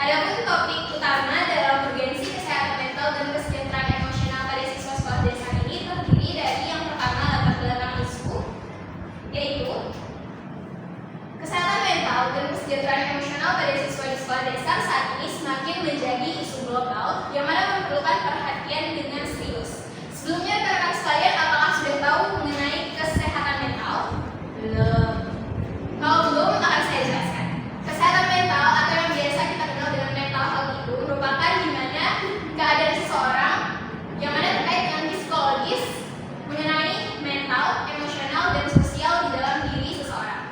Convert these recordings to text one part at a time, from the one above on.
Adapun topik utama dalam urgensi kesehatan mental dan kesejahteraan emosional pada siswa sekolah desa ini terdiri dari yang pertama latar belakang isu, yaitu kesehatan mental dan kesejahteraan emosional pada siswa di sekolah desa saat ini semakin menjadi isu global yang mana memerlukan perhatian dengan serius. Sebelumnya rekan-rekan sekalian, apakah sudah tahu mengenai kesehatan mental? Belum. Kalau belum, akan saya jelaskan. Kesehatan mental atau yang biasa kita kenal dengan mental health itu merupakan di mana keadaan seseorang yang mana terkait dengan psikologis mengenai mental, emosional, dan sosial di dalam diri seseorang.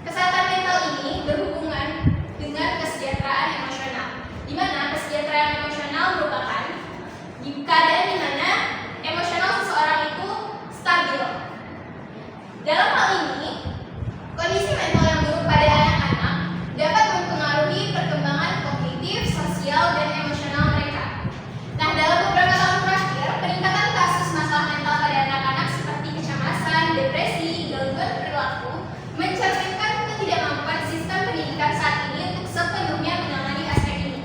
Kesehatan mental ini berhubungan dengan kesejahteraan emosional, di mana kesejahteraan emosional merupakan keadaan di mana emosional seseorang itu stabil. Dalam hal ini, kondisi mental yang buruk pada anak-anak dapat mempengaruhi perkembangan kognitif, sosial, dan emosional mereka. Nah, dalam beberapa tahun terakhir, peningkatan kasus masalah mental pada anak-anak seperti kecemasan, depresi, gangguan perilaku mencerminkan ketidakmampuan sistem pendidikan saat ini untuk sepenuhnya menangani aspek ini.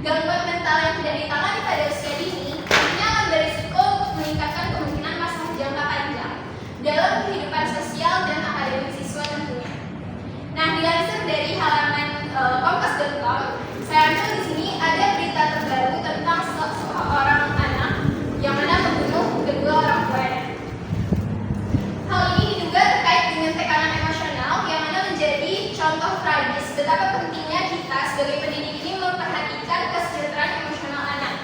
Gangguan mental yang tidak ditangani pada usia dini tentunya akan berisiko untuk meningkatkan kemungkinan masalah jangka panjang dalam kehidupan sosial dan akademik siswa tentunya. Nah, dilansir dari halaman kompas.com, saya ambil di sini ada berita terbaru tentang seorang anak yang mana membunuh kedua orang tuanya. Hal ini diduga terkait dengan tekanan emosional yang mana menjadi contoh tragis betapa pentingnya kita sebagai pendidik ini memperhatikan kesejahteraan emosional anak.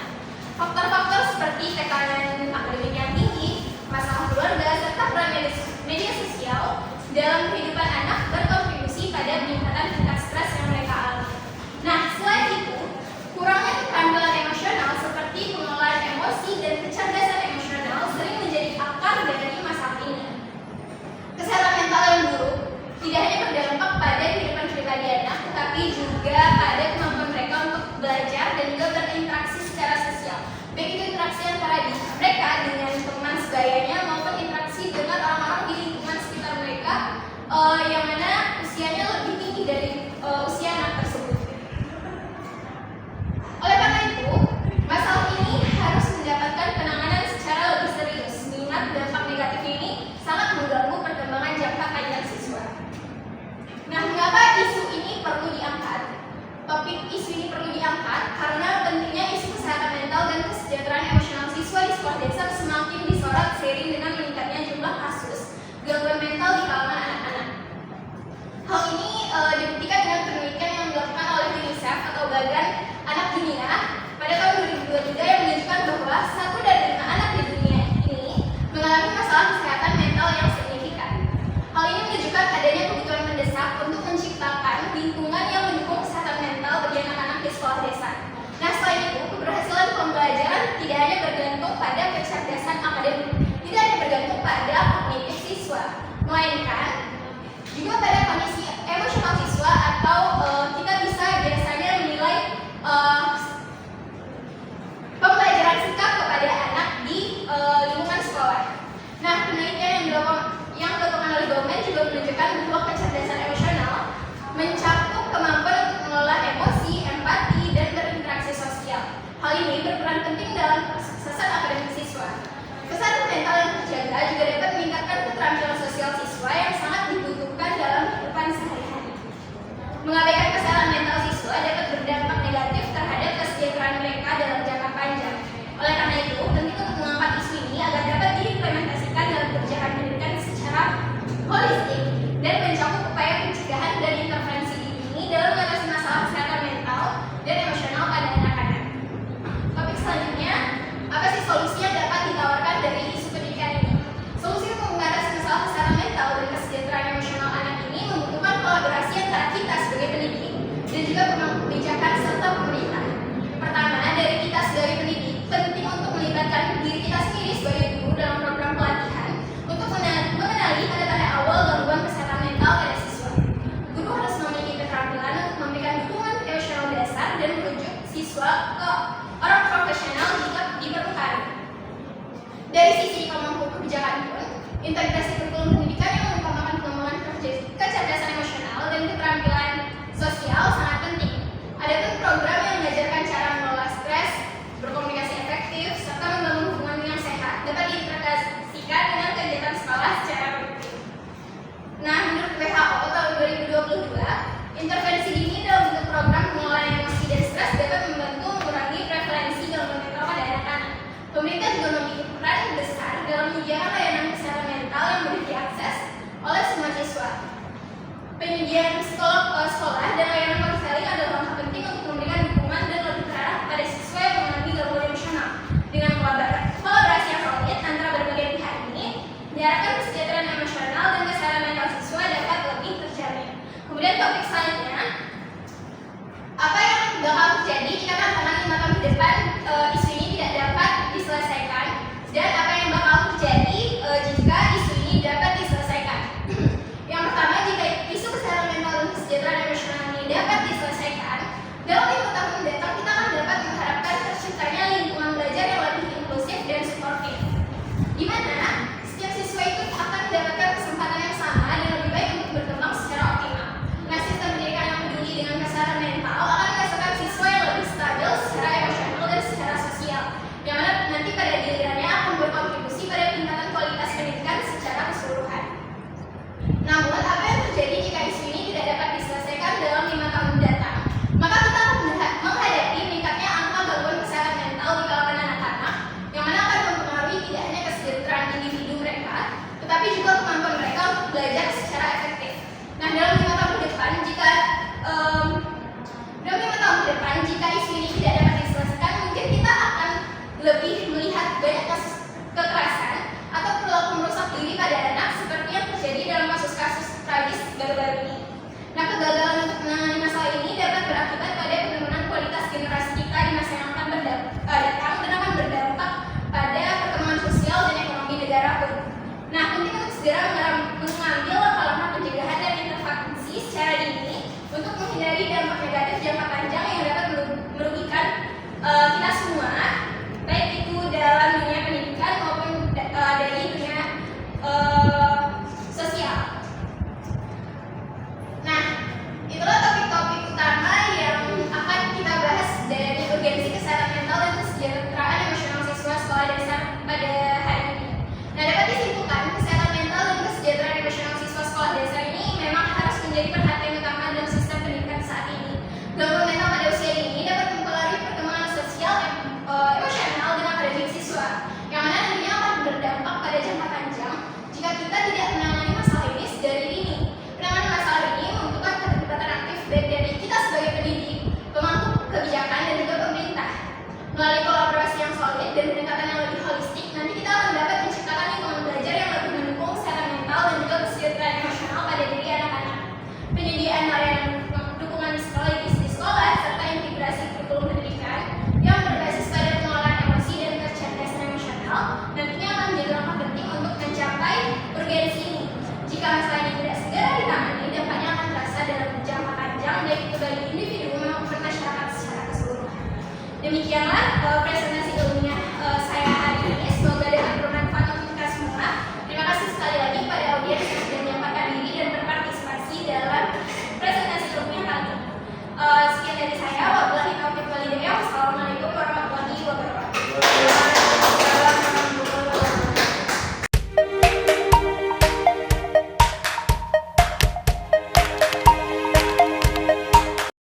Faktor-faktor seperti tekanan akademik yang tinggi, masalah keluarga, serta peran media sosial dalam kehidupan anak berkontribusi pada peningkatan tingkat stres yang mereka alami. Nah, selain itu, kurangnya keterampilan emosional seperti pengelolaan emosi dan kecerdasan emosional sering menjadi akar dari masalah ini. Kesehatan mental yang buruk tidak hanya berdampak pada kehidupan pribadi anak, tetapi juga pada kemampuan mereka untuk belajar dan juga berinteraksi secara sosial. Baik itu interaksi antara mereka dengan teman sebayanya maupun interaksi dengan orang-orang di lingkungan sekitar mereka yang mana usianya lebih tinggi dari usia anak tersebut. Oleh karena itu, masalah ini harus mendapatkan penanganan secara lebih serius, mengingat dampak negatifnya ini sangat mengganggu perkembangan jangka panjang siswa. Nah, mengapa isu ini perlu diangkat? Topik isu ini perlu diangkat karena pentingnya isu kesehatan mental dan kesejahteraan emosional siswa di sekolah desa semakin disorot seiring dengan meningkatnya jumlah kasus gangguan mental di kalangan anak-anak. Hal ini dibuktikan dengan penelitian yang dilakukan oleh UNICEF atau Badan Anak Dunia pada tahun 2023 yang menunjukkan bahwa 1 dari 5 anak di dunia ini mengalami masalah kesehatan mental yang signifikan. Hal ini menunjukkan adanya kebutuhan mendesak untuk menciptakan lingkungan yang mendukung kesehatan mental bagi anak-anak di sekolah desa. Nah, selain itu, keberhasilan pembelajaran tidak hanya bergantung pada kecerdasan akademik, tidak hanya bergantung pada kognitif siswa, melainkan juga pada kondisi emosional siswa atau kita bisa biasanya menilai pembelajaran sikap kepada anak di lingkungan sekolah. Nah, penelitian yang dilakukan oleh Goldman juga menunjukkan bahwa kecerdasan emosional mencakup kemampuan untuk mengelola emosi, empati, dan berinteraksi sosial. Hal ini berperan penting dalam kesuksesan akademik siswa. Kesehatan mental yang terjaga juga dapat meningkatkan keterampilan sosial siswa yang sangat dibutuhkan dalam kehidupan sehari-hari. Mengabaikan kesehatan mental siswa dapat berdampak negatif terhadap kesejahteraan mereka dalam jangka panjang. Oleh karena itu, penting untuk mengangkat isu ini agar dapat diimplementasikan dalam kebijakan pendidikan secara holistik dan mencakup upaya pencegahan dan intervensi dini dalam mengatasi masalah kesehatan mental dan emosional pada anak-anak. Topik selanjutnya, apa sih solusi yang dapat ditawarkan dari isu pendidikan ini? Solusi untuk mengatasi masalah kesehatan mental dan kesejahteraan emosional anak ini membutuhkan kolaborasi antara kita sebagai pendidik dan juga pemangku kebijakan serta pemerintah. Pertama, dari kita sebagai pendidik, penting untuk melibatkan diri kita sendiri sebagai guru dalam program pelatihan untuk mengenali tanda-tanda awal gangguan kesehatan mental pada siswa. Guru harus memiliki keterampilan untuk memberikan dukungan emosional dasar dan merujuk siswa ke orang profesional jika diperlukan. Dari sisi pemangku kebijakan pun, integrasi kurikulum pendidikan yang mengutamakan pengembangan kecerdasan emosional dan keterampilan sosial sangat penting. Adapun program Intervensi dini dalam bentuk program pengelolaan emosi dan stres dapat membantu mengurangi prevalensi gangguan mental pada anak-anak. Pemerintah juga memiliki peran besar dalam menyediakan layanan kesehatan mental yang mudah diakses oleh semua siswa. Penyediaan psikolog sekolah dan layanan konseling adalah langkah penting untuk memberikan dukungan dan lebih terarah pada siswa yang mengalami gangguan emosional. Dengan kolaborasi yang solid antara berbagai pihak ini, diharapkan kesejahteraan emosional dan kesehatan mental siswa dapat lebih terjamin. Kemudian topik selanjutnya, apa yang bakal terjadi jika tantangan 5 tahun ke depan isu ini tidak dapat diselesaikan, dan apa yang bakal terjadi jika isu ini dapat diselesaikan. Yang pertama, jika isu kesehatan mental dan kesejahteraan emosional ini dapat diselesaikan, dalam 5 tahun mendatang kita akan dapat mengharapkan terciptanya lingkungan belajar yang lebih inklusif dan suportif, di mana setiap siswa itu akan mendapatkan kesempatan yang sama dan lebih baik untuk berkembang secara optimal. Nah, sistem pendidikan yang peduli dengan kesehatan mental akan menghasilkan siswa yang lebih stabil secara emosional dan secara sosial, yang mana nanti pada gilirannya akan berkontribusi pada peningkatan kualitas pendidikan secara keseluruhan. Namun, apa yang terjadi jika isu ini tidak dapat diselesaikan dalam 5 tahun mendatang? Maka kita akan menghadapi meningkatnya angka gangguan kesehatan mental di kalangan anak-anak, yang mana akan mempengaruhi tidak hanya kesejahteraan individu mereka, tetapi juga kemampuan mereka untuk belajar secara efektif. Nah, dalam 5 tahun ke depan, jika isu ini tidak dapat diselesaikan, mungkin kita akan lebih melihat banyak kasus kekerasan atau perilaku merusak diri pada anak seperti yang terjadi dalam kasus-kasus tragis baru-baru ini. Nah, kegagalan untuk menangani masalah ini dapat berakibat pada penurunan kualitas generasi kita di masa yang akan datang dan akan berdampak pada perkembangan sosial dan ekonomi negara pun. Nah, penting untuk segera mengambil langkah-langkah pencegahan dan intervensi secara dini untuk menghindari dampak negatif jangka panjang yang dapat merugikan kita semua, baik itu dalam dunia pendidikan maupun dari dunia sosial. Nah, itulah topik-topik utama yang akan kita bahas dari urgensi kesehatan mental dan kesejahteraan emosional siswa sekolah dasar pada hari ini. Nah, dapat disimpulkan, kesehatan mental dan kesejahteraan emosional siswa sekolah dasar ini memang harus menjadi perhatian utama dalam sistem pendidikan saat ini. Gangguan mental pada usia ini dapat mempengaruhi perkembangan sosial, emosional, dan akademik siswa, yang mana nantinya akan berdampak pada jangka panjang jika kita tidak menangani masalah ini sedari dini. Penanganan masalah ini membutuhkan keterlibatan aktif baik dari kita sebagai pendidik, pemangku kebijakan, dan juga pemerintah. Melalui kolaborasi yang solid dan pendekatan yang lebih holistik, nanti kita akan dapat menciptakan lingkungan belajar yang lebih mendukung kesehatan mental dan juga kesejahteraan emosional pada diri anak-anak. Penyediaan layanan dukungan psikologis di sekolah serta integrasi kurikulum pendidikan yang berbasis pada pengelolaan emosi dan kecerdasan emosional nantinya akan menjadi langkah penting untuk mencapai urgensi ini. Jika masalah ini tidak segera ditangani, dampaknya akan terasa dalam jangka panjang baik itu bagi individu maupun masyarakat secara keseluruhan. Demikianlah presentasi